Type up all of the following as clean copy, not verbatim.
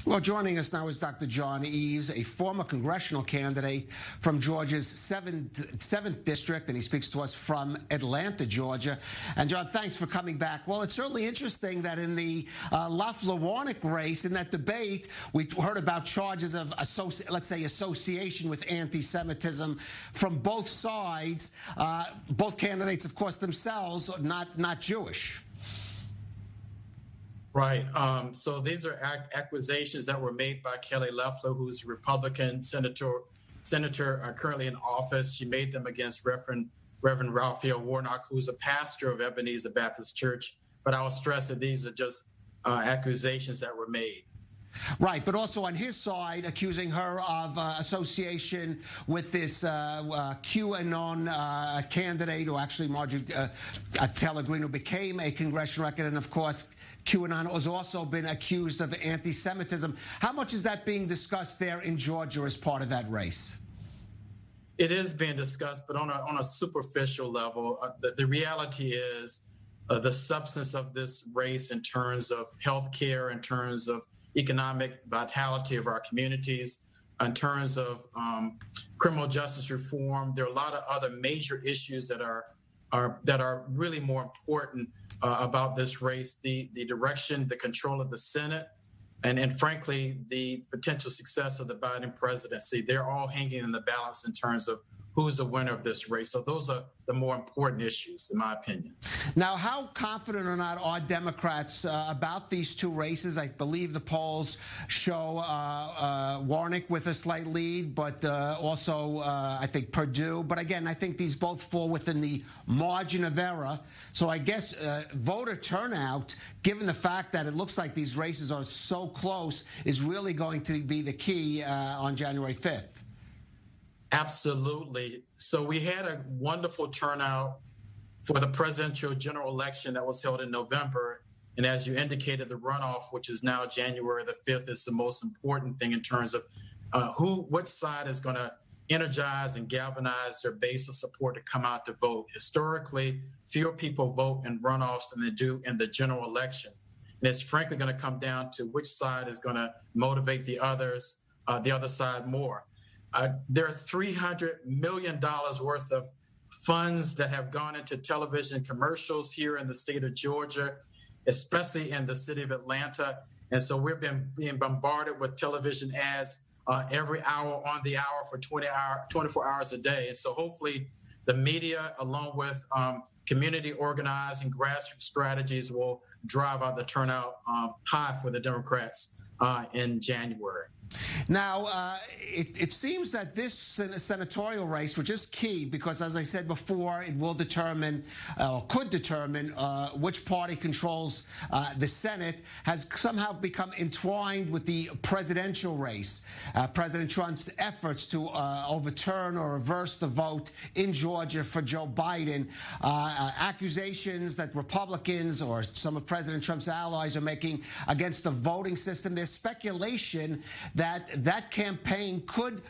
Well, joining us now is Dr. John Eaves, a former congressional candidate from Georgia's 7th District, and he speaks to us from Atlanta, Georgia. And, John, thanks for coming back. Well, it's certainly interesting that in the Loeffler-Warnock race, in that debate, we heard about charges of, let's say, association with anti-Semitism from both sides. Both candidates, of course, themselves not Jewish. Right. So these are accusations that were made by Kelly Loeffler, who's a Republican senator currently in office. She made them against Reverend Raphael Warnock, who's a pastor of Ebenezer Baptist Church. But I'll stress that these are just accusations that were made. Right, but also on his side, accusing her of association with this QAnon candidate, who actually, Marjorie Taylor Greene, who became a congressional record, and of course, QAnon has also been accused of anti-Semitism. How much is that being discussed there in Georgia as part of that race? It is being discussed, but on a superficial level. The reality is the substance of this race in terms of health care, in terms of economic vitality of our communities, in terms of criminal justice reform. There are a lot of other major issues that are really more important about this race: the direction, the control of the Senate, and frankly, the potential success of the Biden presidency. They're all hanging in the balance in terms of who's the winner of this race. So those are the more important issues, in my opinion. Now, how confident or not are Democrats about these two races? I believe the polls show Warnock with a slight lead, but also I think Perdue. But again, I think these both fall within the margin of error. So I guess voter turnout, given the fact that it looks like these races are so close, is really going to be the key on January 5th. Absolutely. So we had a wonderful turnout for the presidential general election that was held in November. And as you indicated, the runoff, which is now January the 5th, is the most important thing in terms of what side is going to energize and galvanize their base of support to come out to vote. Historically, fewer people vote in runoffs than they do in the general election. And it's frankly going to come down to which side is going to motivate the other side more. There are $300 million worth of funds that have gone into television commercials here in the state of Georgia, especially in the city of Atlanta. And so we've been being bombarded with television ads every hour on the hour for 24 hours a day. And so hopefully the media, along with community organizing, grassroots strategies, will drive out the turnout high for the Democrats in January. Now, it seems that this senatorial race, which is key because, as I said before, it will determine or could determine which party controls the Senate, has somehow become entwined with the presidential race. President Trump's efforts to overturn or reverse the vote in Georgia for Joe Biden, accusations that Republicans or some of President Trump's allies are making against the voting system. There's speculation that campaign could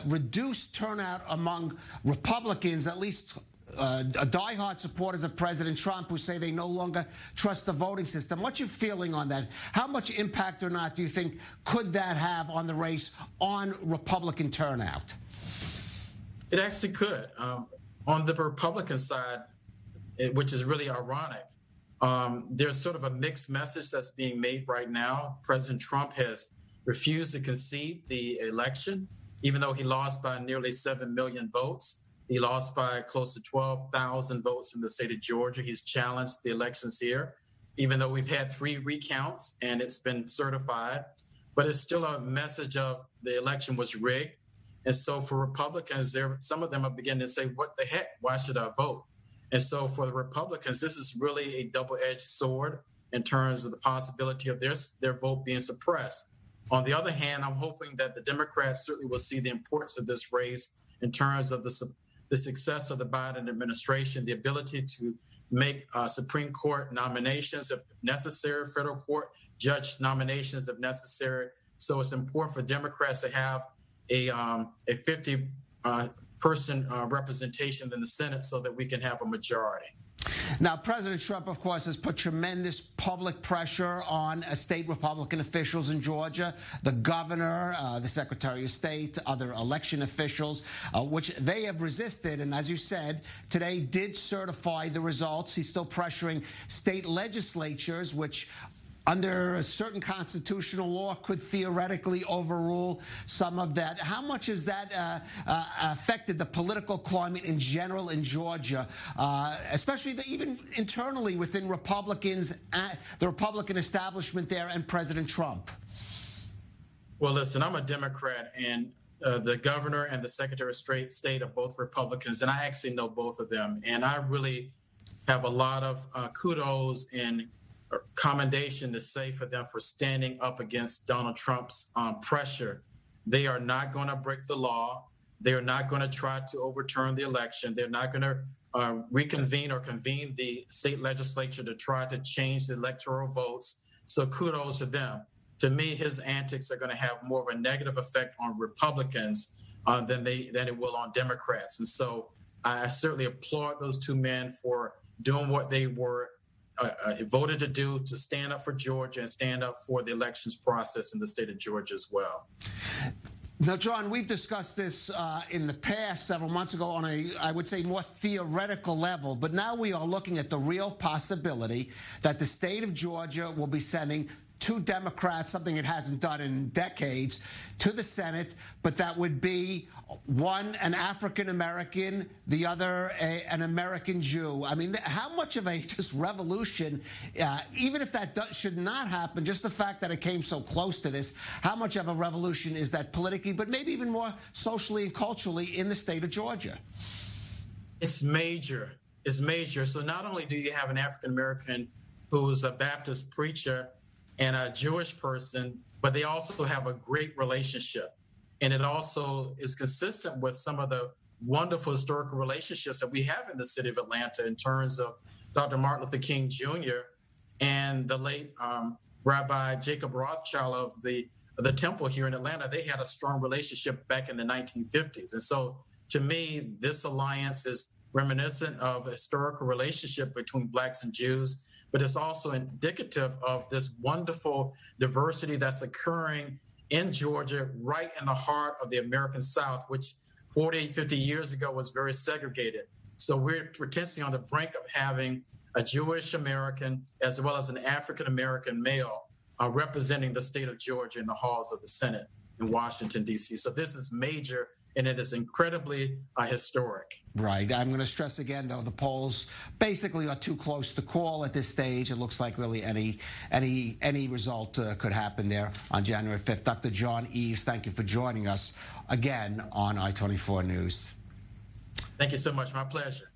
reduce turnout among Republicans, at least diehard supporters of President Trump, who say they no longer trust the voting system. What's your feeling on that? How much impact or not do you think could that have on the race on Republican turnout? It actually could. On the Republican side, which is really ironic, there's sort of a mixed message that's being made right now. President Trump has refused to concede the election, even though he lost by nearly 7 million votes. He lost by close to 12,000 votes in the state of Georgia. He's challenged the elections here, even though we've had 3 recounts and it's been certified. But it's still a message of the election was rigged. And so for Republicans, some of them are beginning to say, what the heck? Why should I vote? And so for the Republicans, this is really a double-edged sword in terms of the possibility of their vote being suppressed. On the other hand, I'm hoping that the Democrats certainly will see the importance of this race in terms of the success of the Biden administration, the ability to make Supreme Court nominations if necessary, federal court judge nominations if necessary. So it's important for Democrats to have a 50-person representation in the Senate so that we can have a majority. Now, President Trump, of course, has put tremendous public pressure on state Republican officials in Georgia, the governor, the Secretary of State, other election officials, which they have resisted. And as you said, today did certify the results. He's still pressuring state legislatures, which under a certain constitutional law could theoretically overrule some of that. How much has that affected the political climate in general in Georgia, especially even internally within Republicans, the Republican establishment there, and President Trump? Well, listen, I'm a Democrat, and the governor and the Secretary of State are both Republicans, and I actually know both of them. And I really have a lot of kudos and commendation to say for them for standing up against Donald Trump's pressure. They are not going to break the law. They are not going to try to overturn the election. They're not going to reconvene or convene the state legislature to try to change the electoral votes. So kudos to them. To me, his antics are going to have more of a negative effect on Republicans than it will on Democrats. And so I certainly applaud those two men for doing what they were voted to do, to stand up for Georgia and stand up for the elections process in the state of Georgia as well. Now, John, we've discussed this in the past several months ago on I would say, more theoretical level. But now we are looking at the real possibility that the state of Georgia will be sending two Democrats, something it hasn't done in decades, to the Senate, but that would be one an African-American, the other an American Jew. I mean, how much of a just revolution, even if that should not happen, just the fact that it came so close to this, how much of a revolution is that politically, but maybe even more socially and culturally in the state of Georgia? It's major. It's major. So not only do you have an African-American who's a Baptist preacher and a Jewish person, but they also have a great relationship. And it also is consistent with some of the wonderful historical relationships that we have in the city of Atlanta in terms of Dr. Martin Luther King Jr. and the late Rabbi Jacob Rothschild of the temple here in Atlanta. They had a strong relationship back in the 1950s. And so to me, this alliance is reminiscent of a historical relationship between blacks and Jews, but it's also indicative of this wonderful diversity that's occurring in Georgia, right in the heart of the American South, which 40, 50 years ago was very segregated. So we're potentially on the brink of having a Jewish American as well as an African American male representing the state of Georgia in the halls of the Senate in Washington, D.C. So this is major, and it is incredibly historic. Right. I'm going to stress again, though, the polls basically are too close to call at this stage. It looks like really any result could happen there on January 5th. Dr. John Eaves, thank you for joining us again on I-24 News. Thank you so much. My pleasure.